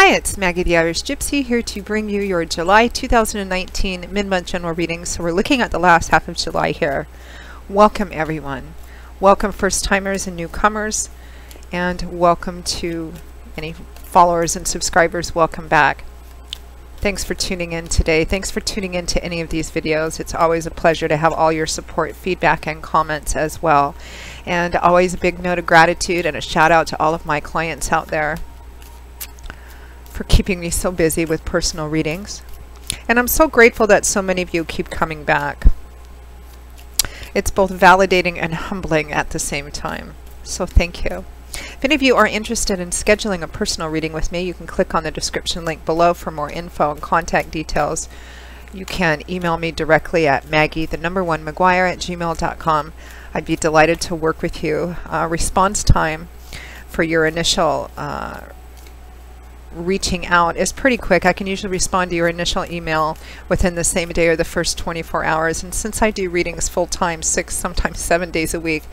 Hi, it's Maggie the Irish Gypsy here to bring you your July 2019 mid-month general reading. So we're looking at the last half of July here. Welcome everyone. Welcome first-timers and newcomers, and welcome to any followers and subscribers. Welcome back. Thanks for tuning in today. Thanks for tuning in to any of these videos. It's always a pleasure to have all your support, feedback, and comments as well. And always a big note of gratitude and a shout out to all of my clients out there for keeping me so busy with personal readings. And I'm so grateful that so many of you keep coming back. It's both validating and humbling at the same time. So thank you. If any of you are interested in scheduling a personal reading with me, you can click on the description link below for more info and contact details. You can email me directly at maggie1mcguire@gmail.com. I'd be delighted to work with you. Response time for your initial reaching out is pretty quick. I can usually respond to your initial email within the same day or the first 24 hours. And since I do readings full-time, 6, sometimes 7 days a week,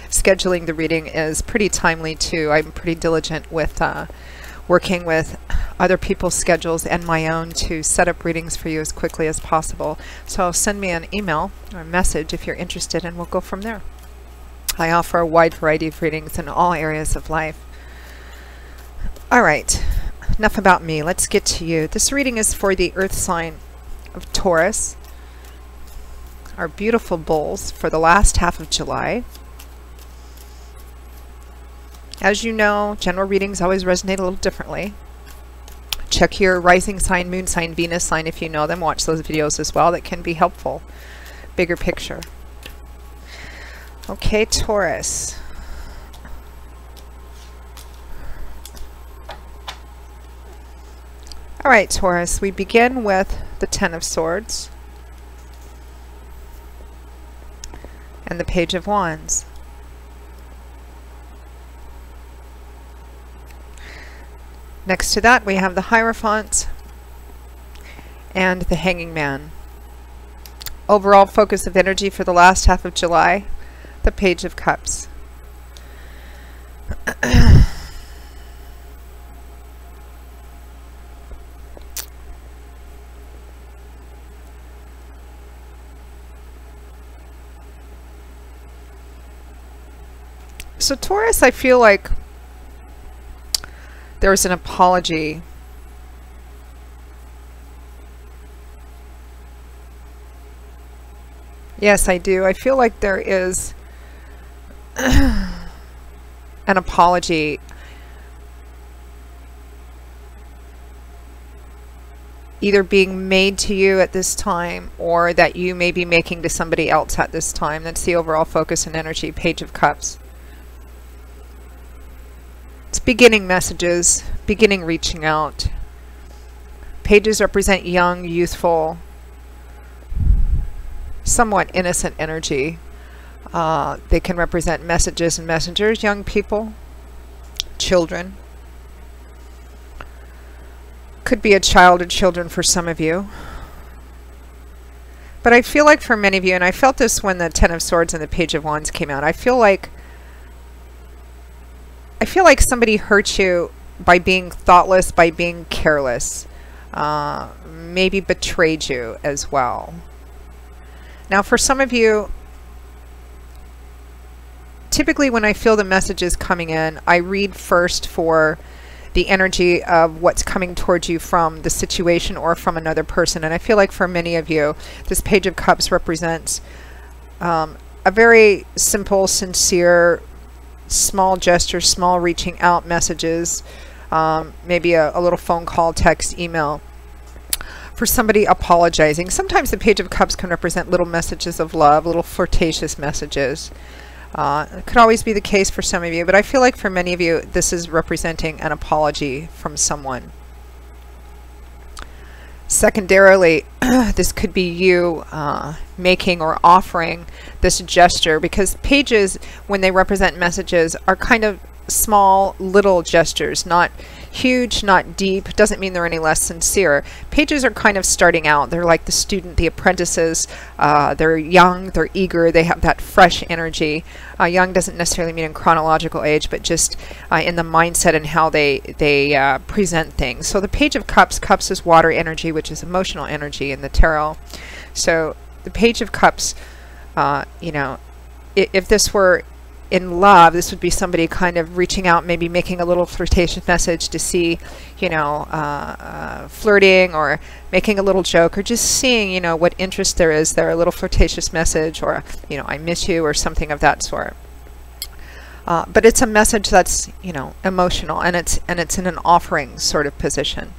scheduling the reading is pretty timely too. I'm pretty diligent with working with other people's schedules and my own to set up readings for you as quickly as possible. So send me an email or a message if you're interested, and we'll go from there. I offer a wide variety of readings in all areas of life. All right. Enough about me. Let's get to you. This reading is for the earth sign of Taurus, our beautiful bulls, for the last half of July. As you know, general readings always resonate a little differently. Check your rising sign, moon sign, Venus sign if you know them. Watch those videos as well. That can be helpful. Bigger picture. Okay, Taurus. All right, Taurus, we begin with the Ten of Swords and the Page of Wands. Next to that, we have the Hierophant and the Hanging Man. Overall focus of energy for the last half of July, the Page of Cups. So Taurus, I feel like there's an apology. Yes, I do. I feel like there is an apology. Either being made to you at this time, or that you may be making to somebody else at this time. That's the overall focus and energy, Page of Cups. It's beginning messages, beginning reaching out. Pages represent young, youthful, somewhat innocent energy. They can represent messages and messengers, young people, children. Could be a child or children for some of you. But I feel like for many of you, and I felt this when the Ten of Swords and the Page of Wands came out, I feel like somebody hurt you by being thoughtless, by being careless, maybe betrayed you as well. Now for some of you, typically when I feel the messages coming in, I read first for the energy of what's coming towards you from the situation or from another person. And I feel like for many of you, this Page of Cups represents a very simple, sincere, small gestures, small reaching out messages, maybe a little phone call, text, email, for somebody apologizing. Sometimes the Page of Cups can represent little messages of love, little flirtatious messages. It could always be the case for some of you, but I feel like for many of you, this is representing an apology from someone. Secondarily, this could be you making or offering this gesture, because pages, when they represent messages, are kind of small, little gestures, not huge, not deep. Doesn't mean they're any less sincere. Pages are kind of starting out. They're like the student, the apprentices. They're young, they're eager, they have that fresh energy. Young doesn't necessarily mean in chronological age, but just in the mindset and how they present things. So the Page of Cups, Cups is water energy, which is emotional energy in the tarot. So the Page of Cups, you know, if this were in love, this would be somebody kind of reaching out, maybe making a little flirtatious message to see, you know, flirting or making a little joke, or just seeing, you know, what interest there is there, a little flirtatious message, or, you know, I miss you, or something of that sort. But it's a message that's, you know, emotional, and it's in an offering sort of position.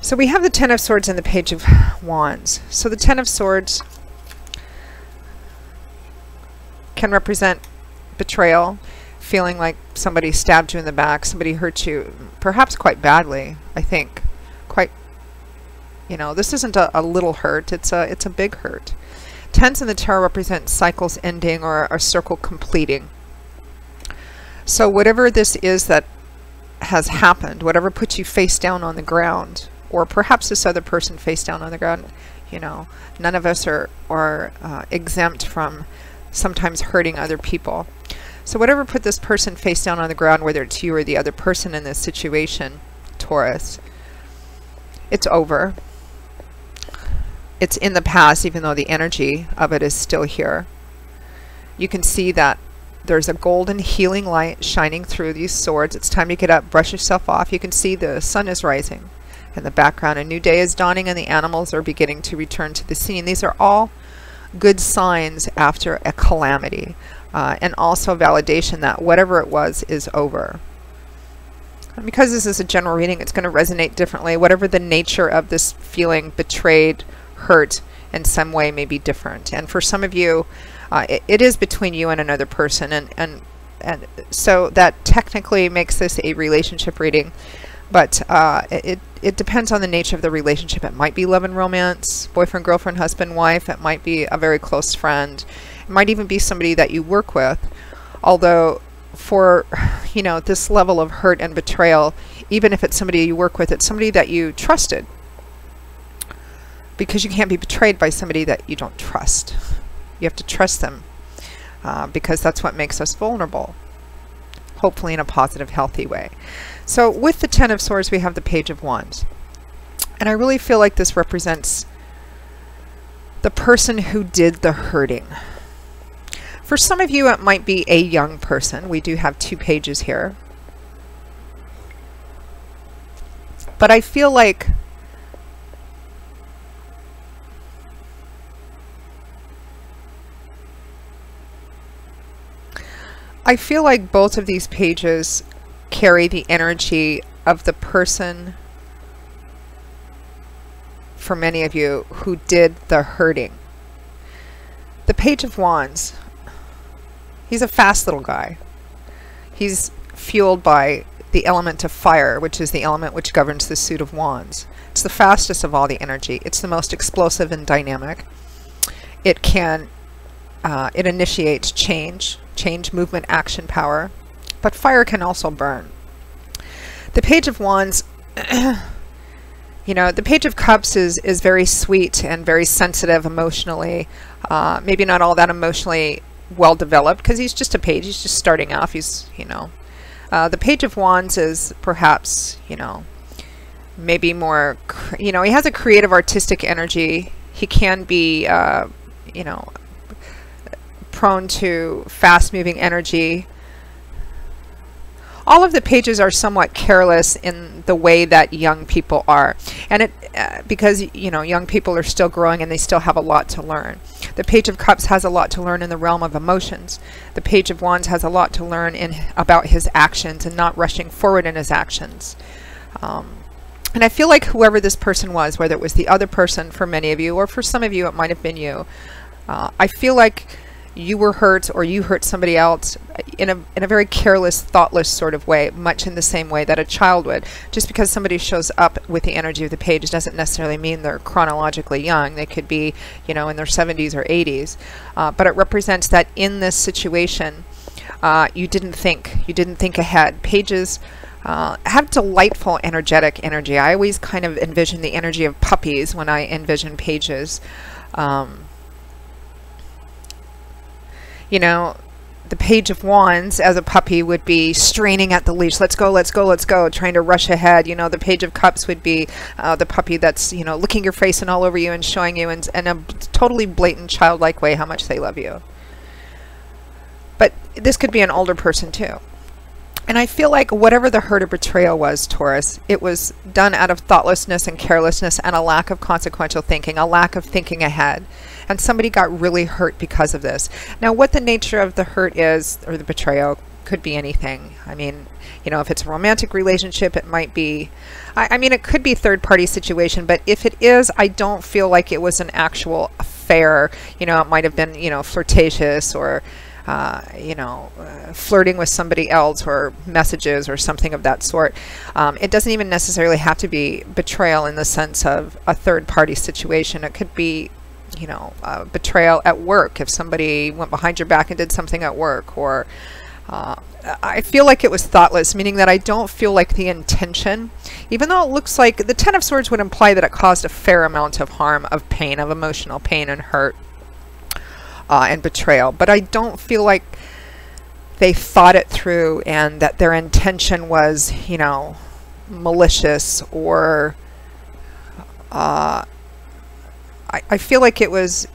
So we have the Ten of Swords and the Page of Wands. So the Ten of Swords can represent betrayal, feeling like somebody stabbed you in the back, somebody hurt you, perhaps quite badly. I think quite, you know, this isn't a little hurt, it's a big hurt. Tens in the tarot represent cycles ending or a circle completing. So whatever this is that has happened, whatever puts you face down on the ground, or perhaps this other person face down on the ground, you know, none of us are exempt from sometimes hurting other people. So whatever put this person face down on the ground, whether it's you or the other person in this situation, Taurus, it's over. It's in the past, even though the energy of it is still here. You can see that there's a golden healing light shining through these swords. It's time to get up, brush yourself off. You can see the sun is rising in the background. A new day is dawning and the animals are beginning to return to the scene. These are all good signs after a calamity, and also validation that whatever it was is over. And because this is a general reading, it's going to resonate differently. Whatever the nature of this feeling, betrayed, hurt in some way, may be different. And for some of you, it is between you and another person, and so that technically makes this a relationship reading. But it depends on the nature of the relationship. It might be love and romance, boyfriend, girlfriend, husband, wife. It might be a very close friend. It might even be somebody that you work with. Although for, you know, this level of hurt and betrayal, even if it's somebody you work with, it's somebody that you trusted. Because you can't be betrayed by somebody that you don't trust. You have to trust them, because that's what makes us vulnerable. Hopefully in a positive, healthy way. So with the Ten of Swords, we have the Page of Wands. And I really feel like this represents the person who did the hurting. For some of you, it might be a young person. We do have two pages here. But I feel like both of these pages carry the energy of the person, for many of you, who did the hurting. The Page of Wands, he's a fast little guy. He's fueled by the element of fire, which is the element which governs the suit of wands. It's the fastest of all the energy. It's the most explosive and dynamic. It can, it initiates change, movement, action, power. But fire can also burn. The Page of Wands, you know, the Page of Cups is very sweet and very sensitive emotionally. Maybe not all that emotionally well developed, because he's just a page. He's just starting off. He's, you know, the Page of Wands is perhaps, you know, maybe more, you know, he has a creative, artistic energy. He can be, you know, prone to fast-moving energy. All of the pages are somewhat careless in the way that young people are, and it because, you know, young people are still growing and they still have a lot to learn. The Page of Cups has a lot to learn in the realm of emotions. The Page of Wands has a lot to learn about his actions and not rushing forward in his actions. And I feel like whoever this person was, whether it was the other person for many of you, or for some of you it might have been you, I feel like you were hurt, or you hurt somebody else in a very careless, thoughtless sort of way, much in the same way that a child would. Just because somebody shows up with the energy of the page doesn't necessarily mean they're chronologically young. They could be, you know, in their 70s or 80s. But it represents that in this situation, You didn't think ahead. Pages have delightful energetic energy. I always kind of envision the energy of puppies when I envision pages. You know, the Page of Wands as a puppy would be straining at the leash. Let's go, let's go, let's go, trying to rush ahead. You know, the Page of Cups would be the puppy that's, you know, licking your face and all over you and showing you in a totally blatant childlike way how much they love you. But this could be an older person too. And I feel like whatever the hurt or betrayal was, Taurus, it was done out of thoughtlessness and carelessness and a lack of consequential thinking, a lack of thinking ahead. And somebody got really hurt because of this. Now, what the nature of the hurt is, or the betrayal, could be anything. I mean, you know, if it's a romantic relationship, it might be, I mean, it could be third-party situation, but if it is, I don't feel like it was an actual affair. You know, it might have been, you know, flirtatious or, you know, flirting with somebody else or messages or something of that sort. It doesn't even necessarily have to be betrayal in the sense of a third-party situation. It could be, you know, betrayal at work, if somebody went behind your back and did something at work, or I feel like it was thoughtless, meaning that I don't feel like the intention, even though it looks like the Ten of Swords would imply that it caused a fair amount of harm, of pain, of emotional pain and hurt and betrayal, but I don't feel like they thought it through and that their intention was, you know, malicious or I feel like it was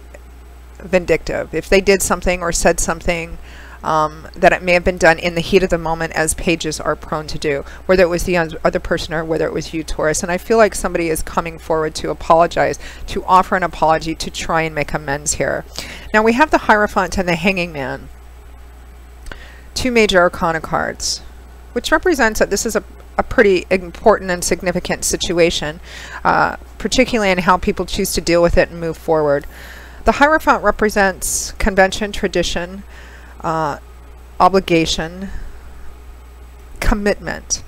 vindictive. If they did something or said something, that it may have been done in the heat of the moment, as pages are prone to do, whether it was the other person or whether it was you, Taurus. And I feel like somebody is coming forward to apologize, to offer an apology, to try and make amends here. Now we have the Hierophant and the Hanging Man, two major arcana cards, which represents that this is a pretty important and significant situation, particularly in how people choose to deal with it and move forward. The Hierophant represents convention, tradition, obligation, commitment.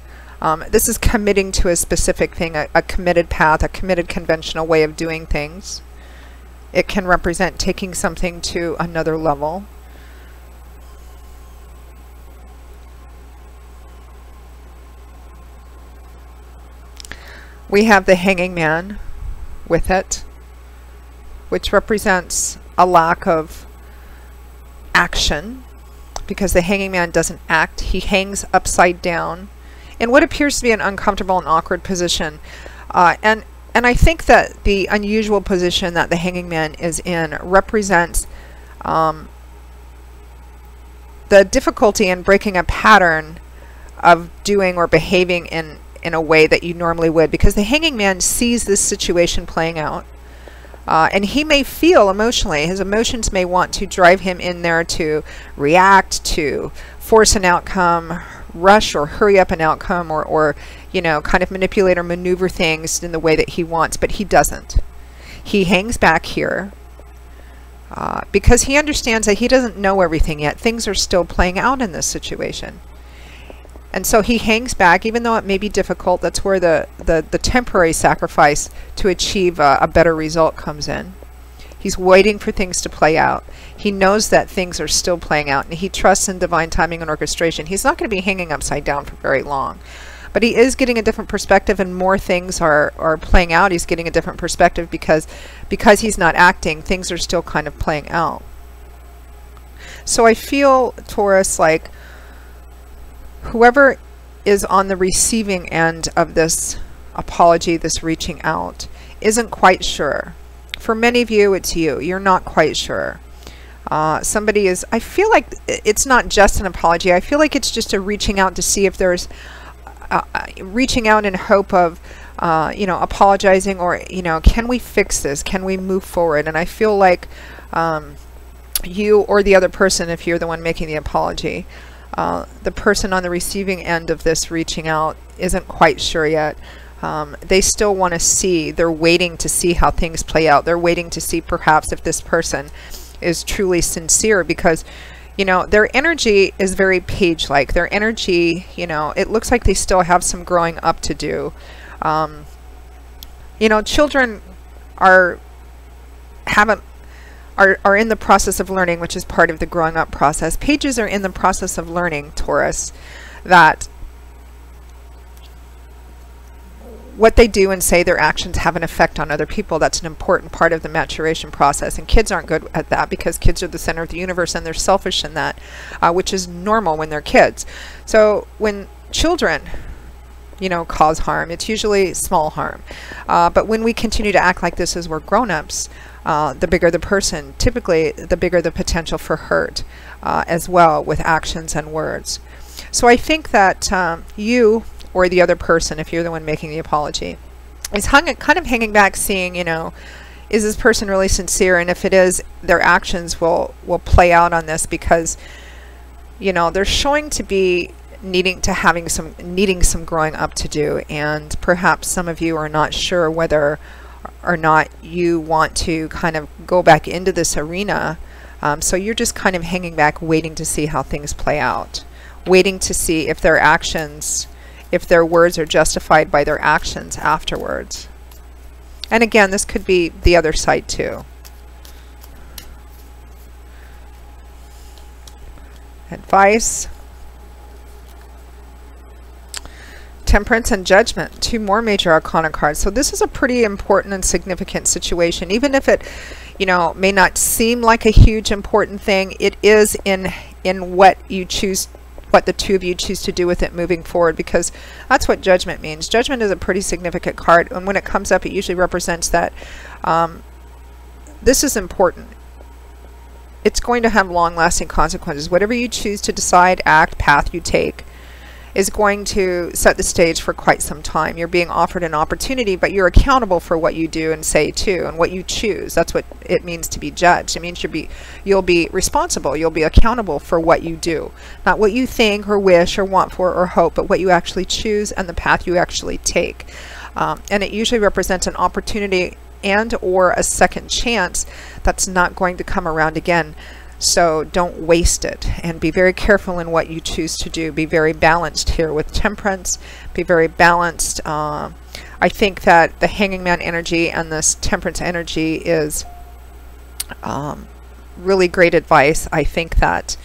This is committing to a specific thing, a committed path, a committed conventional way of doing things. It can represent taking something to another level. We have the Hanging Man with it, which represents a lack of action, because the Hanging Man doesn't act. He hangs upside down in what appears to be an uncomfortable and awkward position. And I think that the unusual position that the Hanging Man is in represents the difficulty in breaking a pattern of doing or behaving in a way that you normally would, because the Hanging Man sees this situation playing out, and he may feel emotionally, his emotions may want to drive him in there to react, to force an outcome, rush or hurry up an outcome, or you know, kind of manipulate or maneuver things in the way that he wants, but he doesn't. He hangs back here because he understands that he doesn't know everything yet. Things are still playing out in this situation. And so he hangs back, even though it may be difficult. That's where the temporary sacrifice to achieve a better result comes in. He's waiting for things to play out. He knows that things are still playing out, and he trusts in divine timing and orchestration. He's not going to be hanging upside down for very long. But he is getting a different perspective, and more things are playing out. He's getting a different perspective because he's not acting. Things are still kind of playing out. So I feel, Taurus, like whoever is on the receiving end of this apology, this reaching out, isn't quite sure. For many of you, it's you. You're not quite sure. Somebody is, I feel like it's not just an apology. I feel like it's just a reaching out to see if there's, reaching out in hope of, you know, apologizing, or, you know, can we fix this? Can we move forward? And I feel like you or the other person, if you're the one making the apology, the person on the receiving end of this reaching out isn't quite sure yet. They still want to see, they're waiting to see how things play out. They're waiting to see perhaps if this person is truly sincere, because, you know, their energy is very page-like. Their energy, you know, it looks like they still have some growing up to do. You know, children haven't are in the process of learning, which is part of the growing up process. Pages are in the process of learning, Taurus, that what they do and say, their actions have an effect on other people. That's an important part of the maturation process. And kids aren't good at that because kids are the center of the universe and they're selfish in that, which is normal when they're kids. So when children, you know, cause harm, it's usually small harm. But when we continue to act like this as we're grown-ups, the bigger the person, typically the bigger the potential for hurt as well with actions and words. So I think that you or the other person, if you're the one making the apology, is kind of hanging back, seeing, you know, is this person really sincere? And if it is, their actions will play out on this, because, you know, they're showing to be needing some growing up to do, and perhaps some of you are not sure whether or not you want to kind of go back into this arena. So you're just kind of hanging back, waiting to see how things play out, waiting to see if their actions, if their words are justified by their actions afterwards. And again, this could be the other side too. Advice. Temperance and Judgment, two more major arcana cards. So this is a pretty important and significant situation. Even if it, you know, may not seem like a huge important thing, it is in what you choose, what the two of you choose to do with it moving forward, because that's what Judgment means. Judgment is a pretty significant card, and when it comes up, it usually represents that this is important. It's going to have long-lasting consequences. Whatever you choose to decide, act, path you take is going to set the stage for quite some time. You're being offered an opportunity, but you're accountable for what you do and say too, and what you choose. That's what it means to be judged. It means you'll be responsible. You'll be accountable for what you do. Not what you think or wish or want for or hope, but what you actually choose and the path you actually take. And it usually represents an opportunity and or a second chance that's not going to come around again. So don't waste it, and be very careful in what you choose to do. Be very balanced here with Temperance. Be very balanced. I think that the Hanging Man energy and this Temperance energy is really great advice. I think that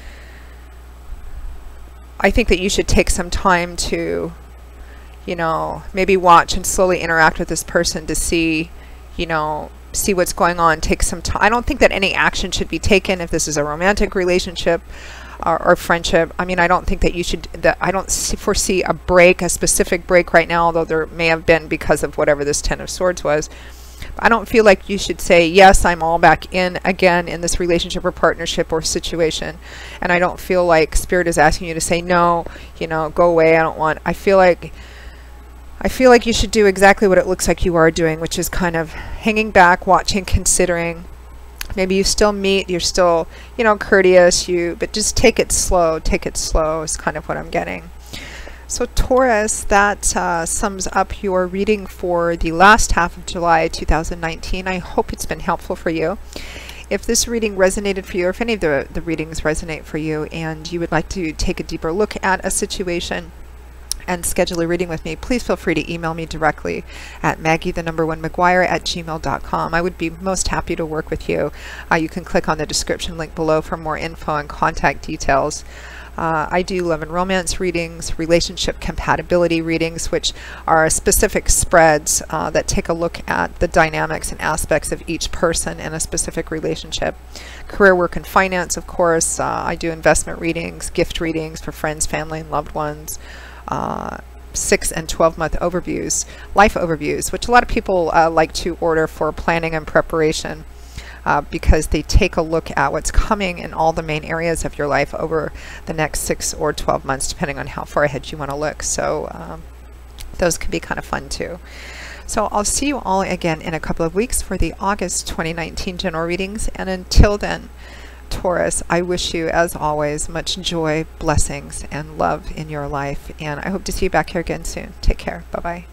you should take some time to, you know, maybe watch and slowly interact with this person to see, you know, see what's going on. Take some time. I don't think that any action should be taken if this is a romantic relationship or friendship. I mean, I don't think that you should, I don't foresee a break, a specific break right now, although there may have been because of whatever this Ten of Swords was. I don't feel like you should say, yes, I'm all back in again in this relationship or partnership or situation. And I don't feel like Spirit is asking you to say, no, you know, go away. I don't want, I feel like you should do exactly what it looks like you are doing, which is kind of hanging back, watching, considering. Maybe you still meet, you're still, you know, courteous, but just take it slow. Take it slow is kind of what I'm getting. So Taurus, that sums up your reading for the last half of July 2019. I hope it's been helpful for you. If this reading resonated for you, or if any of the readings resonate for you, and you would like to take a deeper look at a situation and schedule a reading with me, please feel free to email me directly at Maggie1McGuire@gmail.com. I would be most happy to work with you. You can click on the description link below for more info and contact details. I do love and romance readings, relationship compatibility readings, which are specific spreads that take a look at the dynamics and aspects of each person in a specific relationship. Career, work, and finance, of course. I do investment readings, gift readings for friends, family, and loved ones. 6 and 12-month overviews, life overviews, which a lot of people like to order for planning and preparation because they take a look at what's coming in all the main areas of your life over the next 6 or 12 months, depending on how far ahead you want to look. So those can be kind of fun too. So I'll see you all again in a couple of weeks for the August 2019 general readings, and until then, Taurus, I wish you, as always, much joy, blessings, and love in your life. And I hope to see you back here again soon. Take care. Bye-bye.